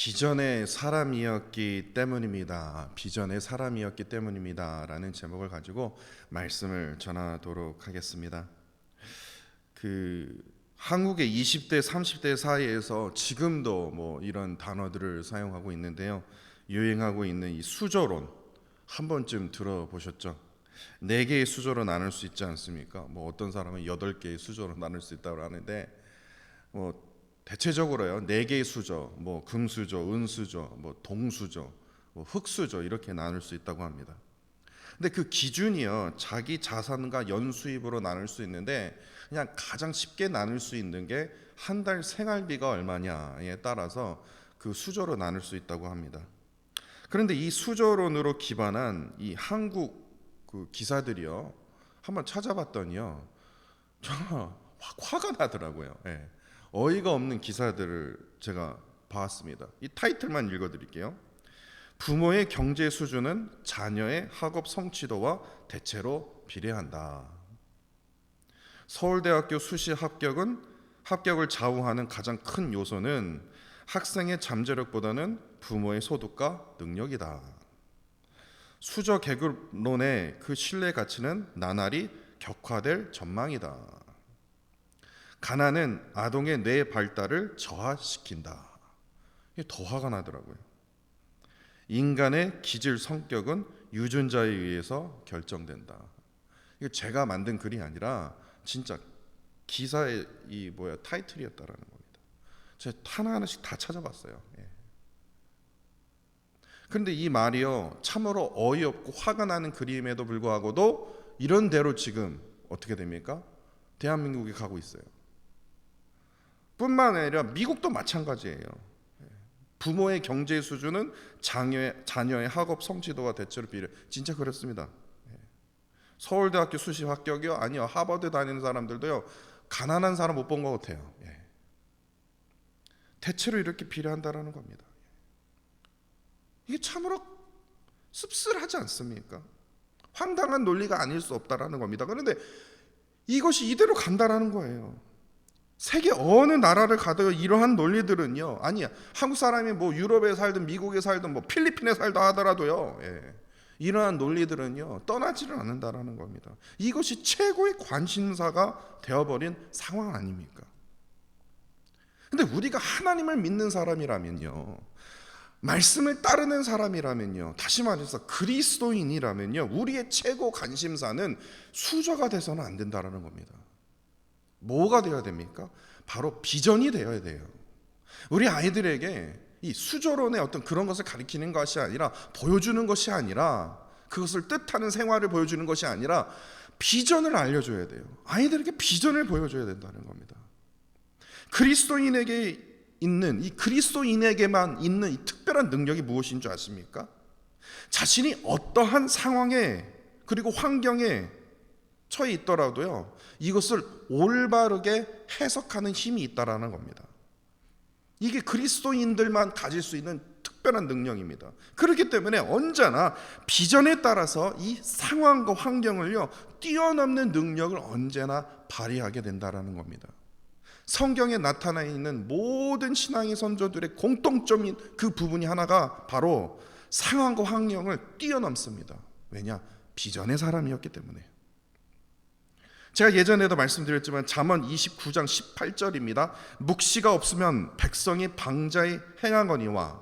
비전의 사람이었기 때문입니다. 비전의 사람이었기 때문입니다. 라는 제목을 가지고 말씀을 전하도록 하겠습니다. 한국의 20대, 30대 사이에서 지금도 이런 단어들을 사용하고 있는데요. 유행하고 있는 이 수저론 한 번쯤 들어보셨죠? 4개의 수저로 나눌 수 있지 않습니까? 어떤 사람은 8개의 수저로 나눌 수 있다고 하는데 대체적으로요 4개의 수저, 금수저, 은수저, 동수저, 흙수저 이렇게 나눌 수 있다고 합니다. 근데 그 기준이요 자기 자산과 연수입으로 나눌 수 있는데 그냥 가장 쉽게 나눌 수 있는 게 한 달 생활비가 얼마냐에 따라서 그 수저로 나눌 수 있다고 합니다. 그런데 이 수저론으로 기반한 이 한국 기사들이요 한번 찾아봤더니요 정말 화가 나더라고요. 어이가 없는 기사들을 제가 봤습니다. 이 타이틀만 읽어드릴게요. 부모의 경제 수준은 자녀의 학업 성취도와 대체로 비례한다. 서울대학교 수시 합격을 좌우하는 가장 큰 요소는 학생의 잠재력보다는 부모의 소득과 능력이다. 수저 계급론의 그 신뢰 가치는 나날이 격화될 전망이다. 가난은 아동의 뇌 발달을 저하시킨다. 이게 더 화가 나더라고요. 인간의 기질 성격은 유전자에 의해서 결정된다. 이게 제가 만든 글이 아니라 진짜 기사의 타이틀이었다라는 겁니다. 제가 하나하나씩 다 찾아봤어요. 그런데 이 말이요 참으로 어이없고 화가 나는 글임에도 불구하고도 이런 대로 지금 어떻게 됩니까? 대한민국이 가고 있어요. 뿐만 아니라 미국도 마찬가지예요. 부모의 경제 수준은 자녀의 학업 성취도와 대체로 비례. 진짜 그렇습니다. 서울대학교 수시 합격이요? 아니요. 하버드 다니는 사람들도요 가난한 사람 못 본 것 같아요. 대체로 이렇게 비례한다라는 겁니다. 이게 참으로 씁쓸하지 않습니까? 황당한 논리가 아닐 수 없다라는 겁니다. 그런데 이것이 이대로 간다라는 거예요. 세계 어느 나라를 가도 이러한 논리들은요 아니야 한국 사람이 유럽에 살든 미국에 살든 필리핀에 살다 하더라도요 이러한 논리들은요 떠나지를 않는다라는 겁니다. 이것이 최고의 관심사가 되어버린 상황 아닙니까? 근데 우리가 하나님을 믿는 사람이라면요 말씀을 따르는 사람이라면요 다시 말해서 그리스도인이라면요 우리의 최고 관심사는 수저가 돼서는 안 된다라는 겁니다. 뭐가 되어야 됩니까? 바로 비전이 되어야 돼요. 우리 아이들에게 이 수저론의 어떤 그런 것을 가리키는 것이 아니라 보여주는 것이 아니라 그것을 뜻하는 생활을 보여주는 것이 아니라 비전을 알려줘야 돼요. 아이들에게 비전을 보여줘야 된다는 겁니다. 그리스도인에게만 있는 이 특별한 능력이 무엇인 줄 아십니까? 자신이 어떠한 상황에 그리고 환경에 처해 있더라도요 이것을 올바르게 해석하는 힘이 있다라는 겁니다. 이게 그리스도인들만 가질 수 있는 특별한 능력입니다. 그렇기 때문에 언제나 비전에 따라서 이 상황과 환경을요 뛰어넘는 능력을 언제나 발휘하게 된다라는 겁니다. 성경에 나타나 있는 모든 신앙의 선조들의 공통점인 그 부분이 하나가 바로 상황과 환경을 뛰어넘습니다. 왜냐? 비전의 사람이었기 때문에. 제가 예전에도 말씀드렸지만 잠언 29장 18절입니다. 묵시가 없으면 백성이 방자히 행하거니와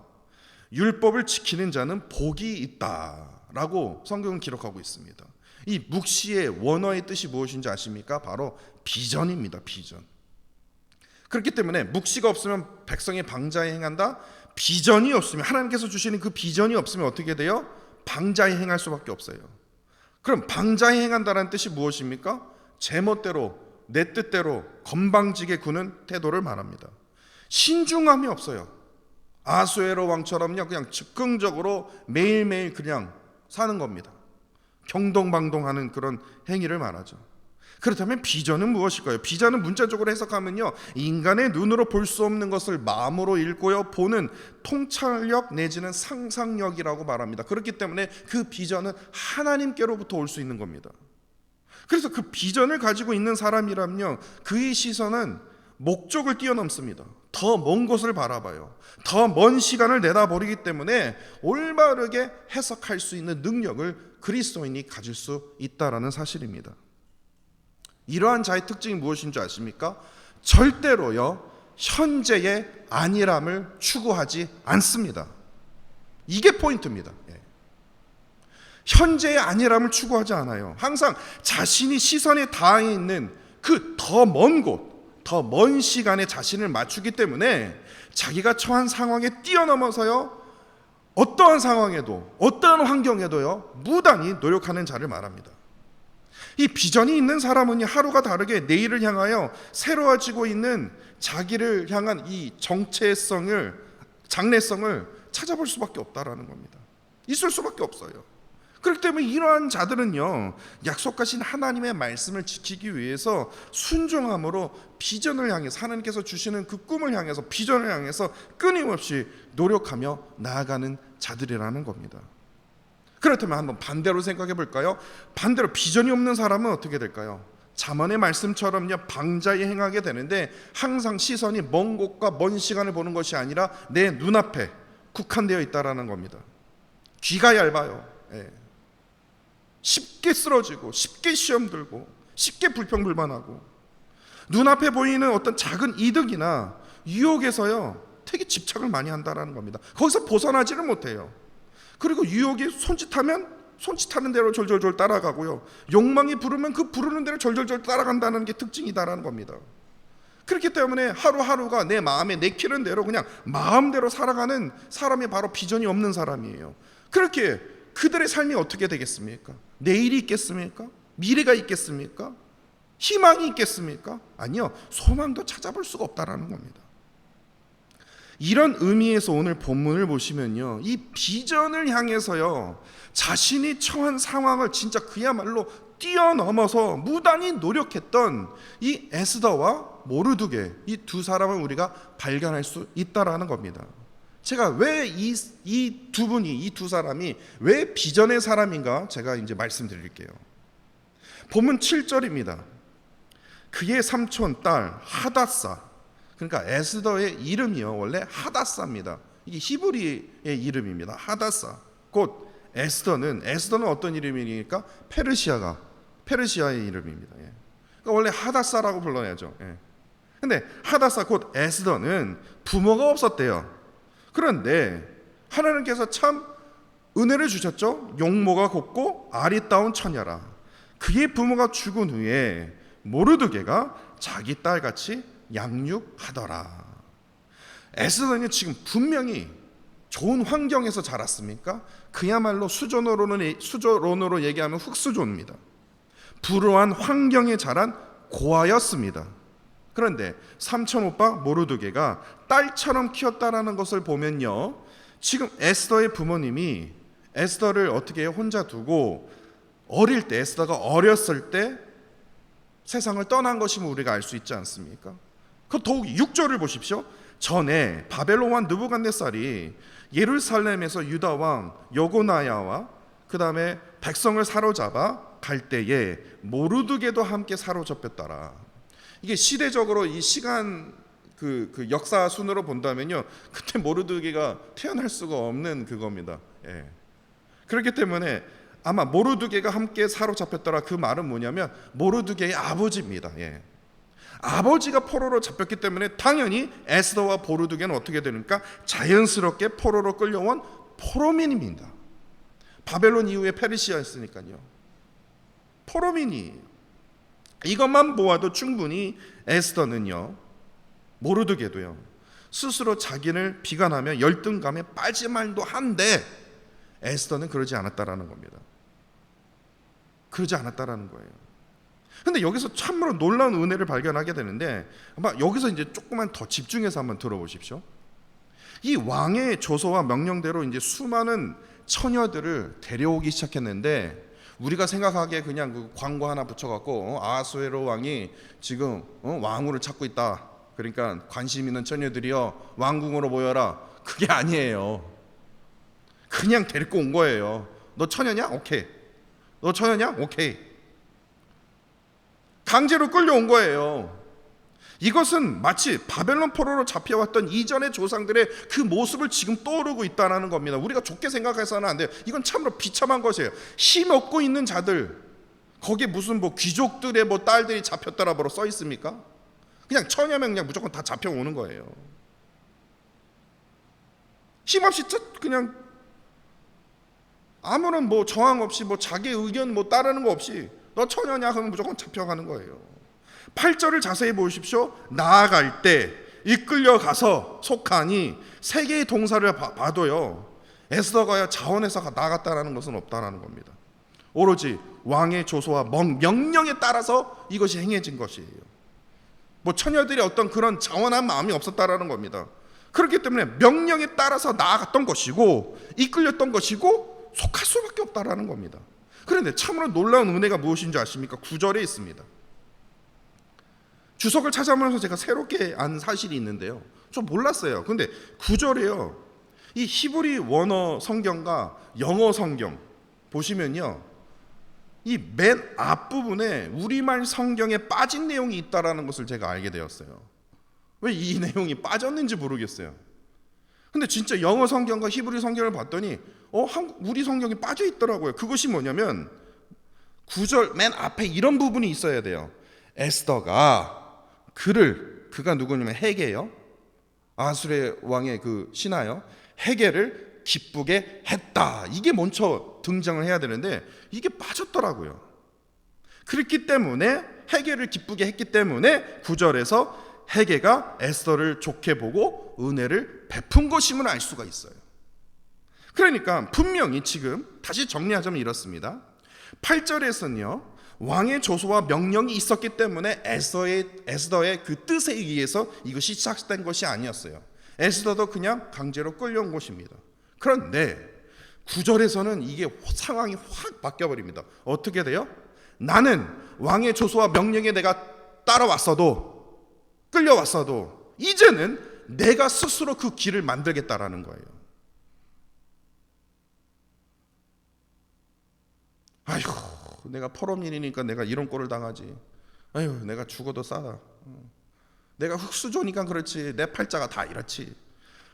율법을 지키는 자는 복이 있다라고 성경은 기록하고 있습니다. 이 묵시의 원어의 뜻이 무엇인지 아십니까? 바로 비전입니다. 비전. 그렇기 때문에 묵시가 없으면 백성이 방자히 행한다. 비전이 없으면 하나님께서 주시는 그 비전이 없으면 어떻게 돼요? 방자히 행할 수밖에 없어요. 그럼 방자히 행한다는 뜻이 무엇입니까? 제멋대로 내 뜻대로 건방지게 구는 태도를 말합니다. 신중함이 없어요. 아수에로 왕처럼요 그냥 즉흥적으로 매일매일 그냥 사는 겁니다. 경동방동하는 그런 행위를 말하죠. 그렇다면 비전은 무엇일까요? 비전은 문자적으로 해석하면요 인간의 눈으로 볼 수 없는 것을 마음으로 읽고요 보는 통찰력 내지는 상상력이라고 말합니다. 그렇기 때문에 그 비전은 하나님께로부터 올 수 있는 겁니다. 그래서 그 비전을 가지고 있는 사람이라면요 그의 시선은 목적을 뛰어넘습니다. 더 먼 곳을 바라봐요. 더 먼 시간을 내다버리기 때문에 올바르게 해석할 수 있는 능력을 그리스도인이 가질 수 있다라는 사실입니다. 이러한 자의 특징이 무엇인 줄 아십니까? 절대로요, 현재의 안일함을 추구하지 않습니다. 이게 포인트입니다. 현재의 안일함을 추구하지 않아요. 항상 자신이 시선에 닿아 있는 그 더 먼 곳, 더 먼 시간에 자신을 맞추기 때문에 자기가 처한 상황에 뛰어넘어서요, 어떠한 상황에도 어떠한 환경에도요 무단히 노력하는 자를 말합니다. 이 비전이 있는 사람은 하루가 다르게 내일을 향하여 새로워지고 있는 자기를 향한 이 정체성을, 장래성을 찾아볼 수밖에 없다라는 겁니다. 있을 수밖에 없어요. 그렇기 때문에 이러한 자들은요, 약속하신 하나님의 말씀을 지키기 위해서 순종함으로 비전을 향해서, 하나님께서 주시는 그 꿈을 향해서, 비전을 향해서 끊임없이 노력하며 나아가는 자들이라는 겁니다. 그렇다면 한번 반대로 생각해 볼까요? 반대로 비전이 없는 사람은 어떻게 될까요? 잠언의 말씀처럼요, 방자히 행하게 되는데 항상 시선이 먼 곳과 먼 시간을 보는 것이 아니라 내 눈앞에 국한되어 있다라는 겁니다. 귀가 얇아요. 쉽게 쓰러지고, 쉽게 시험 들고, 쉽게 불평불만하고, 눈앞에 보이는 어떤 작은 이득이나 유혹에서요 되게 집착을 많이 한다라는 겁니다. 거기서 벗어나지를 못해요. 그리고 유혹이 손짓하면 손짓하는 대로 졸졸졸 따라가고요, 욕망이 부르면 그 부르는 대로 졸졸졸 따라간다는 게 특징이다라는 겁니다. 그렇기 때문에 하루하루가 내 마음에 내키는 대로 그냥 마음대로 살아가는 사람이 바로 비전이 없는 사람이에요. 그렇게 그들의 삶이 어떻게 되겠습니까? 내일이 있겠습니까? 미래가 있겠습니까? 희망이 있겠습니까? 아니요, 소망도 찾아볼 수가 없다라는 겁니다. 이런 의미에서 오늘 본문을 보시면요, 이 비전을 향해서요 자신이 처한 상황을 진짜 그야말로 뛰어넘어서 무단히 노력했던 이 에스더와 모르드게, 이 두 사람을 우리가 발견할 수 있다라는 겁니다. 제가 왜 이 두 분이, 이 두 사람이 왜 비전의 사람인가 제가 이제 말씀드릴게요. 본문 7절입니다. 그의 삼촌 딸 하닷사, 그러니까 에스더의 이름이요 원래 하닷사입니다. 이게 히브리의 이름입니다. 하닷사. 곧 에스더는 어떤 이름이니까 페르시아의 이름입니다. 그러니까 원래 하닷사라고 불러야죠. 근데 하닷사 곧 에스더는 부모가 없었대요. 그런데 하나님께서 참 은혜를 주셨죠. 용모가 곱고 아리따운 처녀라. 그의 부모가 죽은 후에 모르드게가 자기 딸같이 양육하더라. 에스더는 지금 분명히 좋은 환경에서 자랐습니까? 그야말로 수조론으로 얘기하면 흙수조입니다. 불우한 환경에 자란 고아였습니다. 그런데 삼촌 오빠 모르드게가 딸처럼 키웠다라는 것을 보면요, 지금 에스더의 부모님이 에스더를 어떻게 혼자 두고 어릴 때, 에스더가 어렸을 때 세상을 떠난 것임을 우리가 알 수 있지 않습니까? 그 더욱 6절을 보십시오. 전에 바벨론 왕 느부갓네살이 예루살렘에서 유다 왕 여고나야와 그 다음에 백성을 사로잡아 갈 때에 모르드게도 함께 사로잡혔더라. 이게 시대적으로 이 시간 그 역사 순으로 본다면요, 그때 모르드게가 태어날 수가 없는 그겁니다. 그렇기 때문에 아마 모르드게가 함께 사로잡혔더라, 그 말은 뭐냐면 모르드게의 아버지입니다. 아버지가 포로로 잡혔기 때문에 당연히 에스더와 모르드게는 어떻게 되니까 자연스럽게 포로로 끌려온 포로민입니다. 바벨론 이후에 페르시아였으니까요. 포로민이 이것만 보아도 충분히 에스더는요, 모르드게도요, 스스로 자기를 비관하며 열등감에 빠질 만도 한데 에스더는 그러지 않았다라는 겁니다. 그러지 않았다라는 거예요. 근데 여기서 참으로 놀라운 은혜를 발견하게 되는데, 아마 여기서 이제 조금만 더 집중해서 한번 들어보십시오. 이 왕의 조서와 명령대로 이제 수많은 처녀들을 데려오기 시작했는데, 우리가 생각하기에 그냥 그 광고 하나 붙여갖고 아하수에로 왕이 지금 왕후를 찾고 있다, 그러니까 관심 있는 처녀들이여 왕궁으로 모여라, 그게 아니에요. 그냥 데리고 온 거예요. 너 처녀냐? 오케이. 너 처녀냐? 오케이. 강제로 끌려온 거예요. 이것은 마치 바벨론 포로로 잡혀왔던 이전의 조상들의 그 모습을 지금 떠오르고 있다는 겁니다. 우리가 좋게 생각해서는 안 돼요. 이건 참으로 비참한 것이에요. 힘 없고 있는 자들, 거기에 무슨 뭐 귀족들의 뭐 딸들이 잡혔더라 뭐로 써 있습니까? 그냥 천여 명 그냥 무조건 다 잡혀오는 거예요. 힘없이 그냥 아무런 뭐 저항 없이 뭐 자기 의견 뭐 따르는 거 없이 너 처녀냐 하면 무조건 잡혀가는 거예요. 8절을 자세히 보십시오. 나아갈 때 이끌려 가서 속하니 세 개의 동사를 봐도요, 에스더가 자원해서 나갔다라는 것은 없다라는 겁니다. 오로지 왕의 조소와 명령에 따라서 이것이 행해진 것이에요. 뭐 처녀들이 어떤 그런 자원한 마음이 없었다라는 겁니다. 그렇기 때문에 명령에 따라서 나아갔던 것이고 이끌렸던 것이고 속할 수밖에 없다라는 겁니다. 그런데 참으로 놀라운 은혜가 무엇인지 아십니까? 9절에 있습니다. 주석을 찾아보면서 제가 새롭게 안 사실이 있는데요, 좀 몰랐어요. 근데 9절에요, 이 히브리 원어 성경과 영어 성경 보시면요, 이 맨 앞부분에 우리말 성경에 빠진 내용이 있다라는 것을 제가 알게 되었어요. 왜 이 내용이 빠졌는지 모르겠어요. 근데 진짜 영어 성경과 히브리 성경을 봤더니 우리 성경이 빠져 있더라고요. 그것이 뭐냐면 9절 맨 앞에 이런 부분이 있어야 돼요. 에스더가 그가 누구냐면 헤게요, 아수르 왕의 그 신하요, 헤게를 기쁘게 했다. 이게 먼저 등장을 해야 되는데 이게 빠졌더라고요. 그렇기 때문에 헤게를 기쁘게 했기 때문에 9절에서 헤게가 에스더를 좋게 보고 은혜를 베푼 것임을 알 수가 있어요. 그러니까 분명히 지금 다시 정리하자면 이렇습니다. 8절에서는요, 왕의 조소와 명령이 있었기 때문에 에스더의 그 뜻에 의해서 이것이 시작된 것이 아니었어요. 에스더도 그냥 강제로 끌려온 것입니다. 그런데 9절에서는 이게 상황이 확 바뀌어버립니다. 어떻게 돼요? 나는 왕의 조소와 명령에 내가 따라왔어도 끌려왔어도 이제는 내가 스스로 그 길을 만들겠다라는 거예요. 아이고, 내가 포럼일이니까 내가 이런 꼴을 당하지. 아유, 내가 죽어도 싸다. 내가 흙수저니까 그렇지, 내 팔자가 다 이렇지.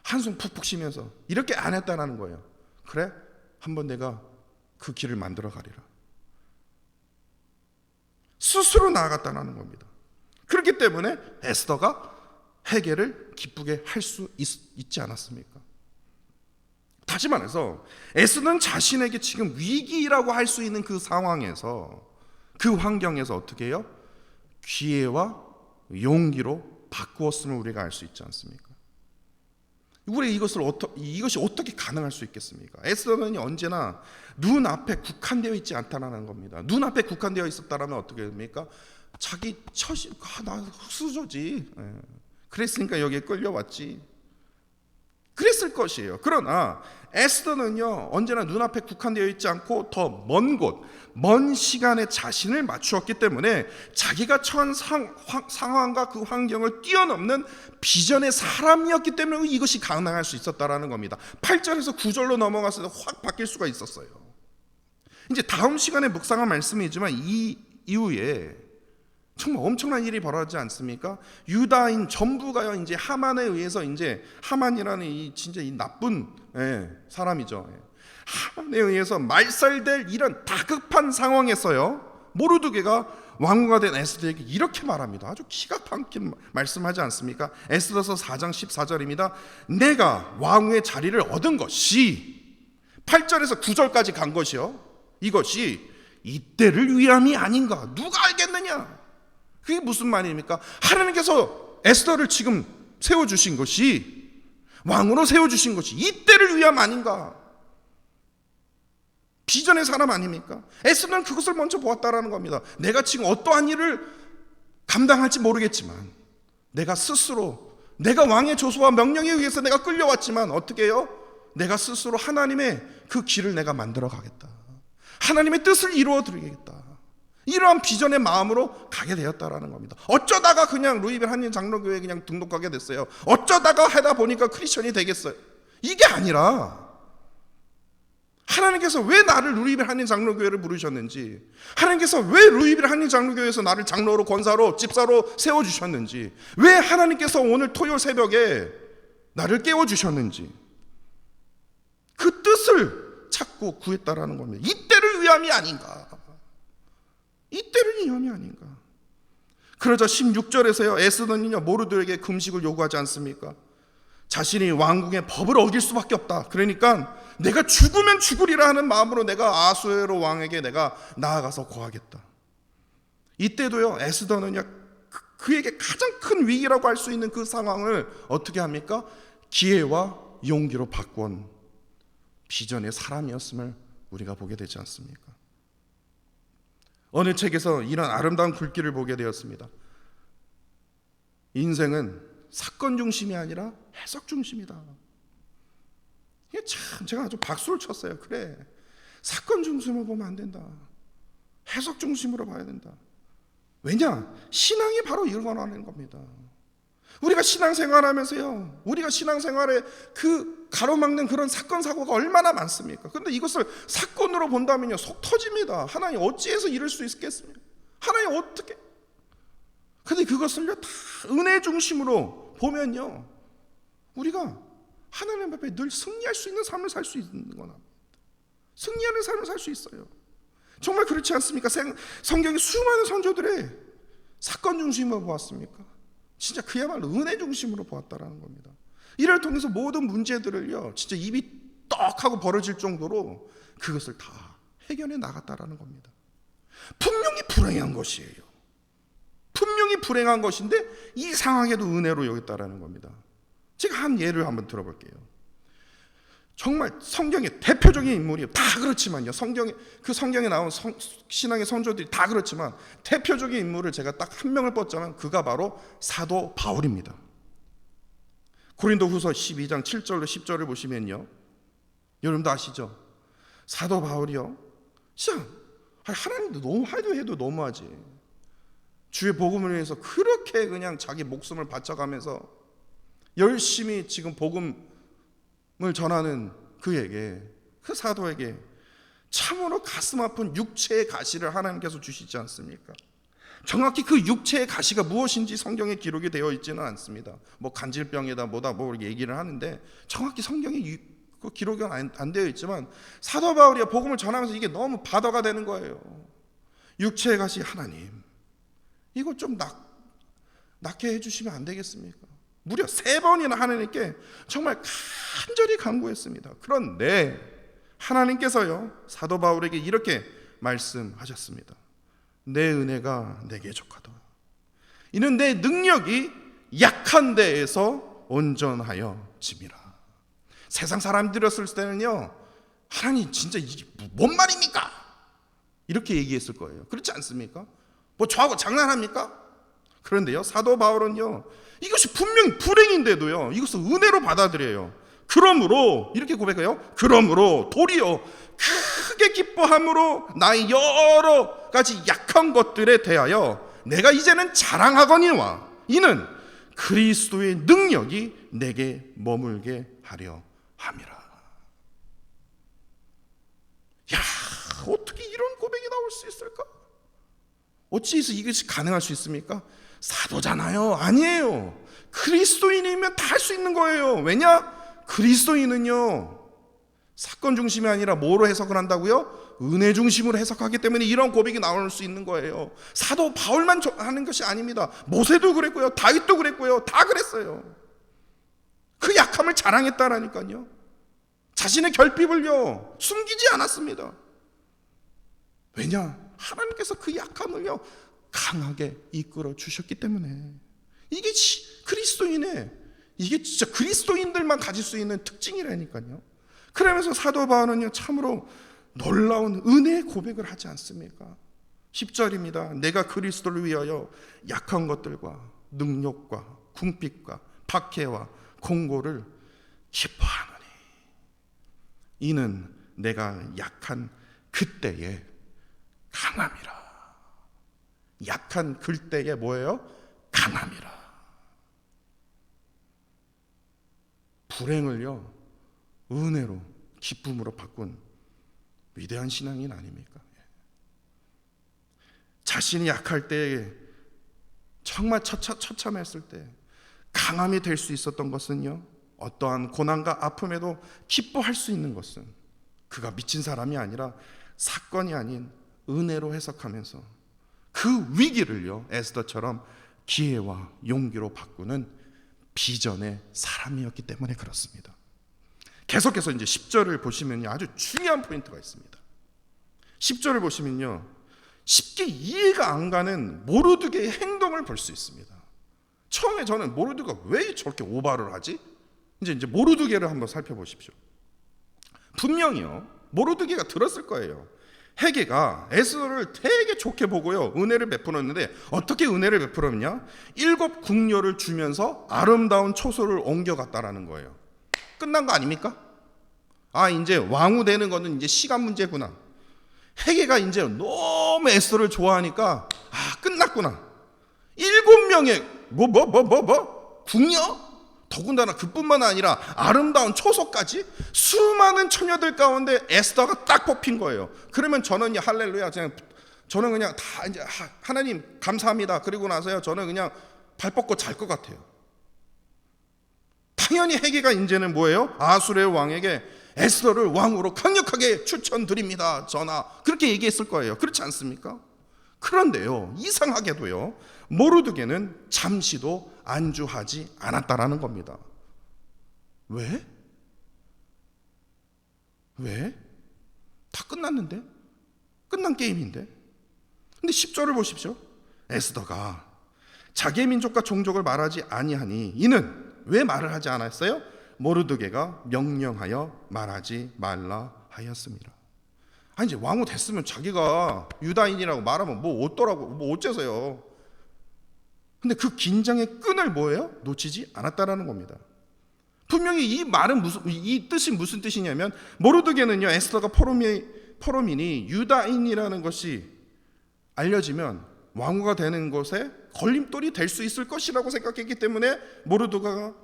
한숨 푹푹 쉬면서 이렇게 안 했다는 거예요. 그래? 한번 내가 그 길을 만들어 가리라. 스스로 나아갔다는 겁니다. 그렇기 때문에 에스더가 헤게를 기쁘게 할 수 있지 않았습니까? 다시 말해서 에스더는 자신에게 지금 위기라고 할 수 있는 그 상황에서, 그 환경에서 어떻게 해요? 기회와 용기로 바꾸었음을 우리가 알 수 있지 않습니까? 우리 이것이 어떻게 가능할 수 있겠습니까? 에스더는 언제나 눈앞에 국한되어 있지 않다는 겁니다. 눈앞에 국한되어 있었다면 어떻게 됩니까? 자기 나 흙수저지. 그랬으니까 여기에 끌려왔지. 그랬을 것이에요. 그러나 에스더는요, 언제나 눈앞에 국한되어 있지 않고 더 먼 곳, 먼 시간에 자신을 맞추었기 때문에 자기가 처한 상황과 그 환경을 뛰어넘는 비전의 사람이었기 때문에 이것이 가능할 수 있었다라는 겁니다. 8절에서 9절로 넘어갔을 때 확 바뀔 수가 있었어요. 이제 다음 시간에 묵상할 말씀이지만 이 이후에 정말 엄청난 일이 벌어지지 않습니까? 유다인 전부가요, 이제 하만에 의해서, 이제 하만이라는 진짜 이 나쁜 사람이죠. 하만에 의해서 말살될 이런 다급한 상황에서요, 모르드게가 왕후가 된 에스더에게 이렇게 말합니다. 아주 기가 막힌 말씀하지 않습니까? 에스더서 4장 14절입니다. 내가 왕후의 자리를 얻은 것이, 8절에서 9절까지 간 것이요, 이것이 이때를 위함이 아닌가. 누가 알겠느냐? 그게 무슨 말입니까? 하나님께서 에스더를 지금 세워주신 것이, 왕으로 세워주신 것이 이때를 위함 아닌가? 비전의 사람 아닙니까? 에스더는 그것을 먼저 보았다라는 겁니다. 내가 지금 어떠한 일을 감당할지 모르겠지만 내가 스스로, 내가 왕의 조소와 명령에 의해서 내가 끌려왔지만 어떻게 해요? 내가 스스로 하나님의 그 길을 내가 만들어 가겠다. 하나님의 뜻을 이루어 드리겠다. 이러한 비전의 마음으로 가게 되었다라는 겁니다. 어쩌다가 그냥 루이벨 한인 장로교회에 그냥 등록하게 됐어요. 어쩌다가 하다 보니까 크리스천이 되겠어요. 이게 아니라 하나님께서 왜 나를 루이빌 한인 장로교회를 부르셨는지, 하나님께서 왜 루이빌 한인 장로교회에서 나를 장로로, 권사로, 집사로 세워주셨는지, 왜 하나님께서 오늘 토요일 새벽에 나를 깨워주셨는지, 그 뜻을 찾고 구했다라는 겁니다. 이때를 위함이 아닌가, 이때를 위함이 아닌가. 그러자 16절에서요, 에스더는요 모르드에게 금식을 요구하지 않습니까? 자신이 왕궁의 법을 어길 수밖에 없다. 그러니까 내가 죽으면 죽으리라 하는 마음으로 내가 아수에로 왕에게 내가 나아가서 고하겠다. 이때도요 에스더는요 그에게 가장 큰 위기라고 할 수 있는 그 상황을 어떻게 합니까? 기회와 용기로 바꾼 비전의 사람이었음을 우리가 보게 되지 않습니까? 어느 책에서 이런 아름다운 글귀를 보게 되었습니다. 인생은 사건 중심이 아니라 해석 중심이다. 이게 참 제가 아주 박수를 쳤어요. 그래, 사건 중심으로 보면 안 된다. 해석 중심으로 봐야 된다. 왜냐? 신앙이 바로 이거라는 겁니다. 우리가 신앙생활하면서요, 우리가 신앙생활에 그 가로막는 그런 사건 사고가 얼마나 많습니까? 그런데 이것을 사건으로 본다면요 속 터집니다. 하나님 어찌해서 이럴 수 있겠습니까? 하나님 어떻게? 근데 그것을요 다 은혜 중심으로 보면요 우리가 하나님 앞에 늘 승리할 수 있는 삶을 살 수 있는 거나 승리하는 삶을 살 수 있어요. 정말 그렇지 않습니까? 성경의 수많은 선조들의 사건 중심으로 보았습니까? 진짜 그야말로 은혜 중심으로 보았다라는 겁니다. 이를 통해서 모든 문제들을요 진짜 입이 떡 하고 벌어질 정도로 그것을 다 해결해 나갔다라는 겁니다. 분명히 불행한 것이에요. 분명히 불행한 것인데 이 상황에도 은혜로 여겼다라는 겁니다. 제가 한 예를 한번 들어볼게요. 정말 성경의 대표적인 인물이에요. 다 그렇지만요. 성경에 나온 신앙의 선조들이 다 그렇지만 대표적인 인물을 제가 딱 한 명을 뽑자면 그가 바로 사도 바울입니다. 고린도후서 12장 7절로 10절을 보시면요, 여러분도 아시죠? 사도 바울이요 진짜 하나님도 너무 해도 너무하지. 주의 복음을 위해서 그렇게 그냥 자기 목숨을 바쳐가면서 열심히 지금 복음을 전하는 그에게, 그 사도에게 참으로 가슴 아픈 육체의 가시를 하나님께서 주시지 않습니까? 정확히 그 육체의 가시가 무엇인지 성경에 기록이 되어 있지는 않습니다. 뭐 간질병이다 뭐다 뭐 얘기를 하는데 정확히 성경에 그 기록이 안 되어 있지만 사도 바울이 복음을 전하면서 이게 너무 바다가 되는 거예요. 육체의 가시, 하나님 이거 좀 낫게 해주시면 안 되겠습니까? 무려 3번이나 하나님께 정말 간절히 간구했습니다. 그런데 하나님께서요 사도 바울에게 이렇게 말씀하셨습니다. 내 은혜가 내게 족하다. 이는 내 능력이 약한 데에서 온전하여 짐이라. 세상 사람들이 들었을 때는요 하나님 진짜 이게 뭔 말입니까? 이렇게 얘기했을 거예요. 그렇지 않습니까? 뭐 저하고 장난합니까? 그런데요 사도 바울은요 이것이 분명히 불행인데도요 이것을 은혜로 받아들여요. 그러므로 이렇게 고백해요. 그러므로 도리어 크게 기뻐함으로 나의 여러 가지 약한 것들에 대하여 내가 이제는 자랑하거니와 이는 그리스도의 능력이 내게 머물게 하려 함이라. 야, 어떻게 이런 고백이 나올 수 있을까? 어찌해서 이것이 가능할 수 있습니까? 사도잖아요. 아니에요. 그리스도인이면 다 할 수 있는 거예요. 왜냐? 그리스도인은요 사건 중심이 아니라 뭐로 해석을 한다고요? 은혜 중심으로 해석하기 때문에 이런 고백이 나올 수 있는 거예요. 사도 바울만 하는 것이 아닙니다. 모세도 그랬고요, 다윗도 그랬고요, 다 그랬어요. 그 약함을 자랑했다라니까요. 자신의 결핍을요 숨기지 않았습니다. 왜냐? 하나님께서 그 약함을요 강하게 이끌어 주셨기 때문에. 이게 그리스도인의, 이게 진짜 그리스도인들만 가질 수 있는 특징이라니까요. 그러면서 사도 바울은요 참으로 놀라운 은혜의 고백을 하지 않습니까? 10절입니다. 내가 그리스도를 위하여 약한 것들과 능력과 궁핍과 박해와 공고를 기뻐하노니 이는 내가 약한 그때에 강함이라. 약한 그때에 뭐예요? 강함이라. 불행을요 은혜로, 기쁨으로 바꾼 위대한 신앙인 아닙니까? 자신이 약할 때, 정말 처참했을 때 강함이 될 수 있었던 것은요, 어떠한 고난과 아픔에도 기뻐할 수 있는 것은 그가 미친 사람이 아니라 사건이 아닌 은혜로 해석하면서 그 위기를요, 에스더처럼 기회와 용기로 바꾸는 비전의 사람이었기 때문에 그렇습니다. 계속해서 이제 10절을 보시면요, 아주 중요한 포인트가 있습니다. 10절을 보시면요, 쉽게 이해가 안 가는 모르드게의 행동을 볼 수 있습니다. 처음에 저는 모르드게가 왜 저렇게 오바를 하지? 이제 모르드게를 한번 살펴보십시오. 분명히요, 모르드게가 들었을 거예요. 헤게가 에스더를 되게 좋게 보고요, 은혜를 베풀었는데 어떻게 은혜를 베풀었냐? 7 궁녀를 주면서 아름다운 초소를 옮겨갔다라는 거예요. 끝난 거 아닙니까? 아, 이제 왕후 되는 거는 이제 시간 문제구나. 헤게가 이제 너무 에스더를 좋아하니까 끝났구나. 7명의 궁녀? 더군다나 그뿐만 아니라 아름다운 초소까지 수많은 처녀들 가운데 에스더가 딱 뽑힌 거예요. 그러면 저는 할렐루야, 저는 그냥 다 이제 하나님 감사합니다. 그리고 나서요, 저는 그냥 발 뻗고 잘 것 같아요. 당연히 헤게가 이제는 뭐예요? 아수르의 왕에게 에스더를 왕으로 강력하게 추천드립니다, 전하. 그렇게 얘기했을 거예요. 그렇지 않습니까? 그런데요, 이상하게도요, 모르드게는 잠시도 안주하지 않았다라는 겁니다. 왜? 다 끝났는데? 끝난 게임인데? 근데 10절을 보십시오. 에스더가 자기의 민족과 종족을 말하지 아니하니 이는 왜 말을 하지 않았어요? 모르드게가 명령하여 말하지 말라 하였습니다. 이제 왕후 됐으면 자기가 유다인이라고 말하면 뭐 어떠라고, 뭐 어째서요? 근데 그 긴장의 끈을 뭐예요? 놓치지 않았다라는 겁니다. 분명히 이 말은 이 뜻이 무슨 뜻이냐면, 모르드게는요, 에스더가 포로민이 유다인이라는 것이 알려지면 왕후가 되는 것에 걸림돌이 될 수 있을 것이라고 생각했기 때문에 모르드게가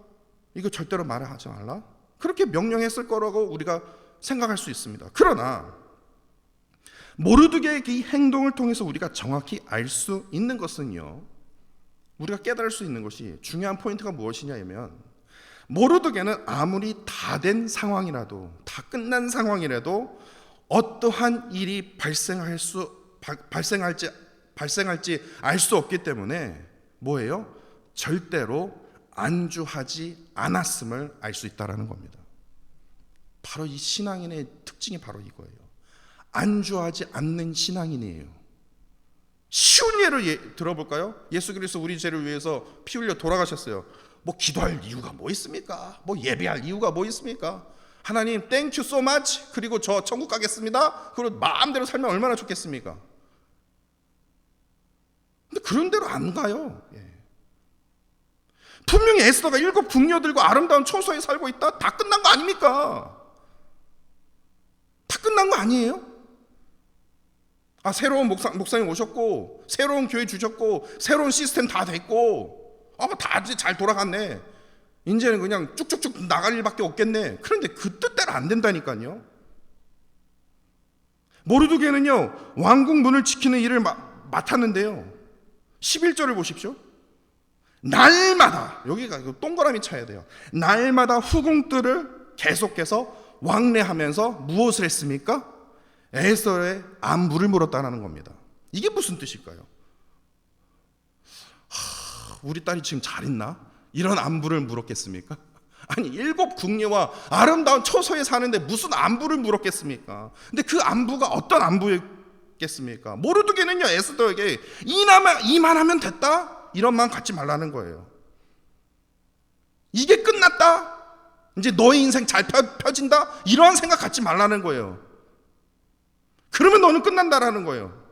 이거 절대로 말을 하지 말라, 그렇게 명령했을 거라고 우리가 생각할 수 있습니다. 그러나 모르드게의 이 행동을 통해서 우리가 정확히 알 수 있는 것은요, 우리가 깨달을 수 있는 것이, 중요한 포인트가 무엇이냐면, 모르드게는 아무리 다 된 상황이라도, 다 끝난 상황이라도 어떠한 일이 발생할지 알 수 없기 때문에 뭐예요? 절대로 안주하지 않았음을 알 수 있다는 겁니다. 바로 이 신앙인의 특징이 바로 이거예요. 안주하지 않는 신앙인이에요. 쉬운 예를 들어볼까요? 예수 그리스도 우리 죄를 위해서 피 흘려 돌아가셨어요. 뭐 기도할 이유가 뭐 있습니까? 뭐 예배할 이유가 뭐 있습니까? 하나님 땡큐 so much, 그리고 저 천국 가겠습니다, 그리고 마음대로 살면 얼마나 좋겠습니까? 근데 그런 대로 안 가요. 분명히 에스더가 7 궁녀들과 아름다운 초소에 살고 있다, 다 끝난 거 아닙니까? 다 끝난 거 아니에요? 새로운 목사님 오셨고, 새로운 교회 주셨고, 새로운 시스템 다 됐고, 다 잘 돌아갔네, 이제는 그냥 쭉쭉쭉 나갈 일밖에 없겠네. 그런데 그 뜻대로 안 된다니까요. 모르드게는요, 왕궁 문을 지키는 일을 맡았는데요, 11절을 보십시오. 날마다, 여기가 동그라미 쳐야 돼요. 날마다 후궁들을 계속해서 왕래하면서 무엇을 했습니까? 에스더의 안부를 물었다는 겁니다. 이게 무슨 뜻일까요? 우리 딸이 지금 잘 있나? 이런 안부를 물었겠습니까? 아니, 7 궁녀와 아름다운 초소에 사는데 무슨 안부를 물었겠습니까? 근데 그 안부가 어떤 안부였겠습니까? 모르드게는요, 에스더에게 이만하면 됐다, 이런 마음 갖지 말라는 거예요. 이게 끝났다, 이제 너의 인생 잘 펴진다, 이러한 생각 갖지 말라는 거예요. 그러면 너는 끝난다라는 거예요.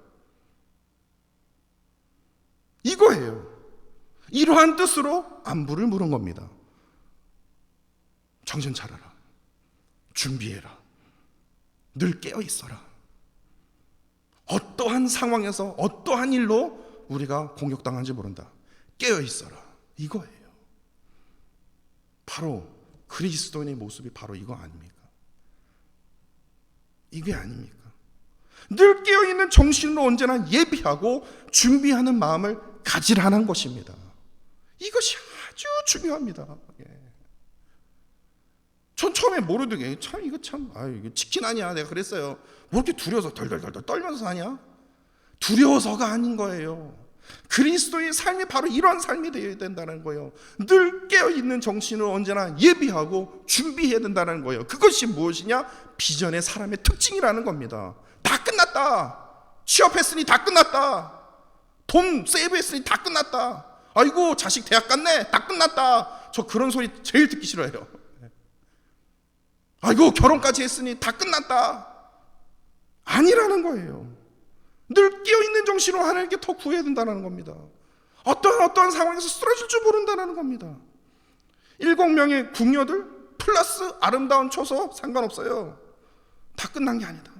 이거예요. 이러한 뜻으로 안부를 물은 겁니다. 정신 차려라, 준비해라, 늘 깨어 있어라. 어떠한 상황에서 어떠한 일로 우리가 공격당한지 모른다, 깨어 있어라, 이거예요. 바로 그리스도인의 모습이 바로 이거 아닙니까? 이게 아닙니까? 늘 깨어있는 정신으로 언제나 예비하고 준비하는 마음을 가지라는 것입니다. 이것이 아주 중요합니다. 전 처음에 모르게 이거 치킨 아니야. 내가 그랬어요. 뭐 이렇게 두려워서 덜덜덜 떨면서 사냐? 두려워서가 아닌 거예요. 그리스도의 삶이 바로 이러한 삶이 되어야 된다는 거예요. 늘 깨어있는 정신으로 언제나 예비하고 준비해야 된다는 거예요. 그것이 무엇이냐? 비전의 사람의 특징이라는 겁니다. 다 끝났다. 취업했으니 다 끝났다. 돈 세이브했으니 다 끝났다. 아이고 자식 대학 갔네. 다 끝났다. 저 그런 소리 제일 듣기 싫어해요. 아이고 결혼까지 했으니 다 끝났다. 아니라는 거예요. 늘 깨어있는 정신으로 하나님께 더 구해야 된다는 겁니다. 어떠한 상황에서 쓰러질 줄 모른다는 겁니다. 7명의 궁녀들 플러스 아름다운 초소 상관없어요. 다 끝난 게 아니다.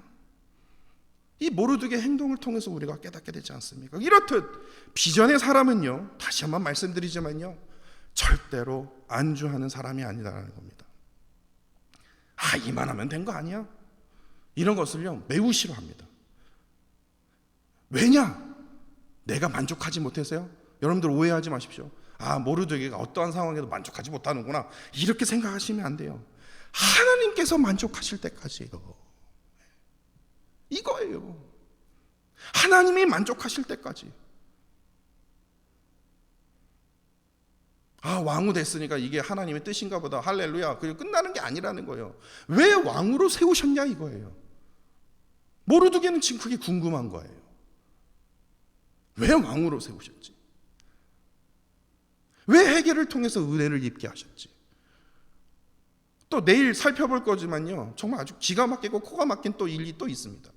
이 모르드게 행동을 통해서 우리가 깨닫게 되지 않습니까? 이렇듯 비전의 사람은요, 다시 한번 말씀드리지만요, 절대로 안주하는 사람이 아니라는 겁니다. 이만하면 된 거 아니야? 이런 것을요 매우 싫어합니다. 왜냐? 내가 만족하지 못해서요? 여러분들 오해하지 마십시오. 모르드게가 어떠한 상황에도 만족하지 못하는구나, 이렇게 생각하시면 안 돼요. 하나님께서 만족하실 때까지요. 이거예요. 하나님이 만족하실 때까지. 왕후 됐으니까 이게 하나님의 뜻인가 보다, 할렐루야, 그리고 끝나는 게 아니라는 거예요. 왜 왕으로 세우셨냐 이거예요. 모르드게는 지금 그게 궁금한 거예요. 왜 왕으로 세우셨지? 왜 헤겔을 통해서 은혜를 입게 하셨지? 또 내일 살펴볼 거지만요, 정말 아주 기가 막히고 코가 막힌 또 일이 또 있습니다.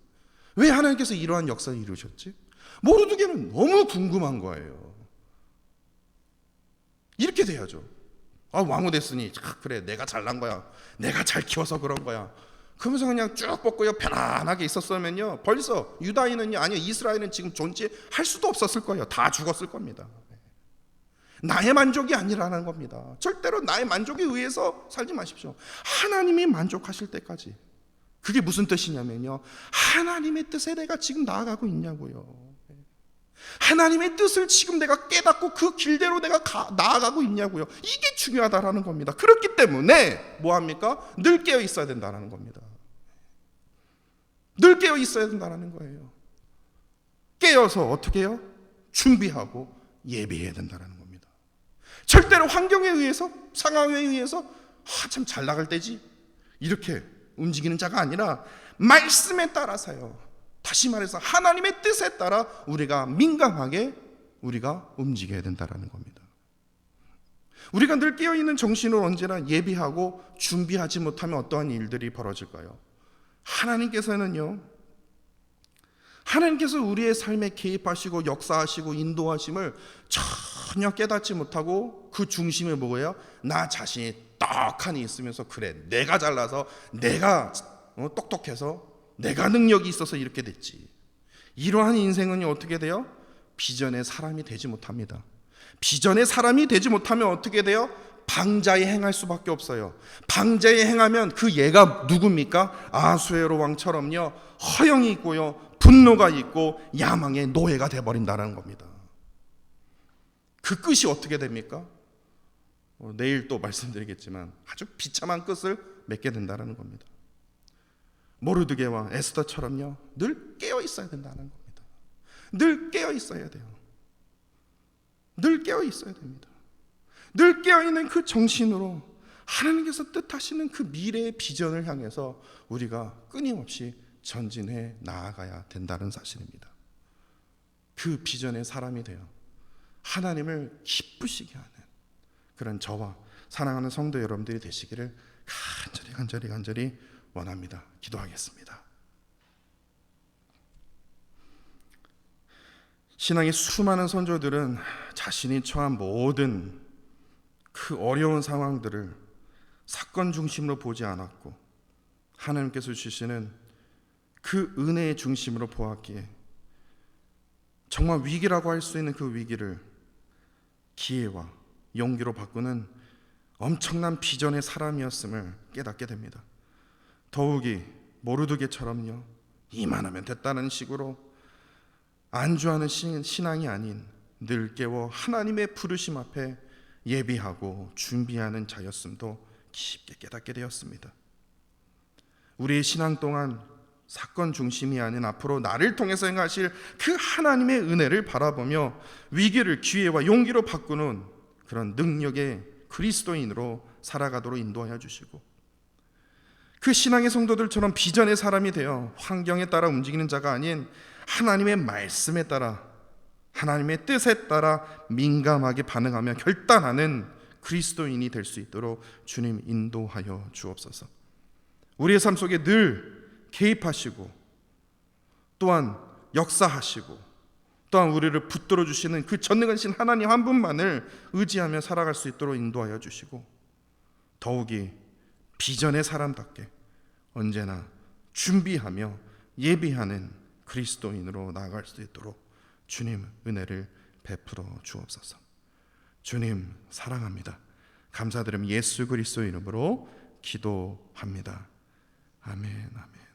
왜 하나님께서 이러한 역사를 이루셨지? 모르드게는 너무 궁금한 거예요. 이렇게 돼야죠. 왕후 됐으니 그래, 내가 잘난 거야, 내가 잘 키워서 그런 거야, 그러면서 그냥 쭉 뻗고요 편안하게 있었으면요, 벌써 유다인은요, 아니요 이스라엘은 지금 존재할 수도 없었을 거예요. 다 죽었을 겁니다. 나의 만족이 아니라는 겁니다. 절대로 나의 만족에 의해서 살지 마십시오. 하나님이 만족하실 때까지. 그게 무슨 뜻이냐면요, 하나님의 뜻에 내가 지금 나아가고 있냐고요. 하나님의 뜻을 지금 내가 깨닫고 그 길대로 내가 나아가고 있냐고요. 이게 중요하다라는 겁니다. 그렇기 때문에 뭐합니까? 늘 깨어 있어야 된다는 겁니다. 늘 깨어 있어야 된다는 거예요. 깨어서 어떻게 해요? 준비하고 예비해야 된다는 겁니다. 절대로 환경에 의해서, 상황에 의해서 참 잘 나갈 때지 이렇게 움직이는 자가 아니라 말씀에 따라서요, 다시 말해서 하나님의 뜻에 따라 우리가 민감하게 우리가 움직여야 된다는 겁니다. 우리가 늘 깨어있는 정신으로 언제나 예비하고 준비하지 못하면 어떠한 일들이 벌어질까요? 하나님께서 우리의 삶에 개입하시고 역사하시고 인도하심을 전혀 깨닫지 못하고 그 중심에 뭐예요? 나 자신이 떡하니 있으면서 그래, 내가 잘나서, 내가 똑똑해서, 내가 능력이 있어서 이렇게 됐지. 이러한 인생은 어떻게 돼요? 비전의 사람이 되지 못합니다. 비전의 사람이 되지 못하면 어떻게 돼요? 방자에 행할 수밖에 없어요. 방자에 행하면 그 예가 누굽니까? 아수에로 왕처럼요, 허영이 있고요, 분노가 있고 야망의 노예가 되어버린다는 겁니다. 그 끝이 어떻게 됩니까? 내일 또 말씀드리겠지만 아주 비참한 끝을 맺게 된다는 겁니다. 모르드게와 에스더처럼요, 늘 깨어 있어야 된다는 겁니다. 늘 깨어 있어야 돼요. 늘 깨어 있어야 됩니다. 늘 깨어 있는 그 정신으로 하나님께서 뜻하시는 그 미래의 비전을 향해서 우리가 끊임없이 전진해 나아가야 된다는 사실입니다. 그 비전의 사람이 되어 하나님을 기쁘시게 하는 그런 저와 사랑하는 성도 여러분들이 되시기를 간절히 원합니다. 기도하겠습니다. 신앙의 수많은 선조들은 자신이 처한 모든 그 어려운 상황들을 사건 중심으로 보지 않았고 하나님께서 주시는 그 은혜의 중심으로 보았기에 정말 위기라고 할 수 있는 그 위기를 기회와 용기로 바꾸는 엄청난 비전의 사람이었음을 깨닫게 됩니다. 더욱이 모르드게처럼요, 이만하면 됐다는 식으로 안주하는 신앙이 아닌 늘 깨워 하나님의 부르심 앞에 예비하고 준비하는 자였음도 깊게 깨닫게 되었습니다. 우리의 신앙 동안 사건 중심이 아닌 앞으로 나를 통해서 행하실 그 하나님의 은혜를 바라보며 위기를 기회와 용기로 바꾸는 그런 능력의 그리스도인으로 살아가도록 인도하여 주시고, 그 신앙의 성도들처럼 비전의 사람이 되어 환경에 따라 움직이는 자가 아닌 하나님의 말씀에 따라, 하나님의 뜻에 따라 민감하게 반응하며 결단하는 그리스도인이 될 수 있도록 주님 인도하여 주옵소서. 우리의 삶 속에 늘 개입하시고 또한 역사하시고 또한 우리를 붙들어 주시는 그 전능하신 하나님 한 분만을 의지하며 살아갈 수 있도록 인도하여 주시고, 더욱이 비전의 사람답게 언제나 준비하며 예비하는 그리스도인으로 나아갈 수 있도록 주님 은혜를 베풀어 주옵소서. 주님 사랑합니다. 감사드리며 예수 그리스도 이름으로 기도합니다. 아멘, 아멘.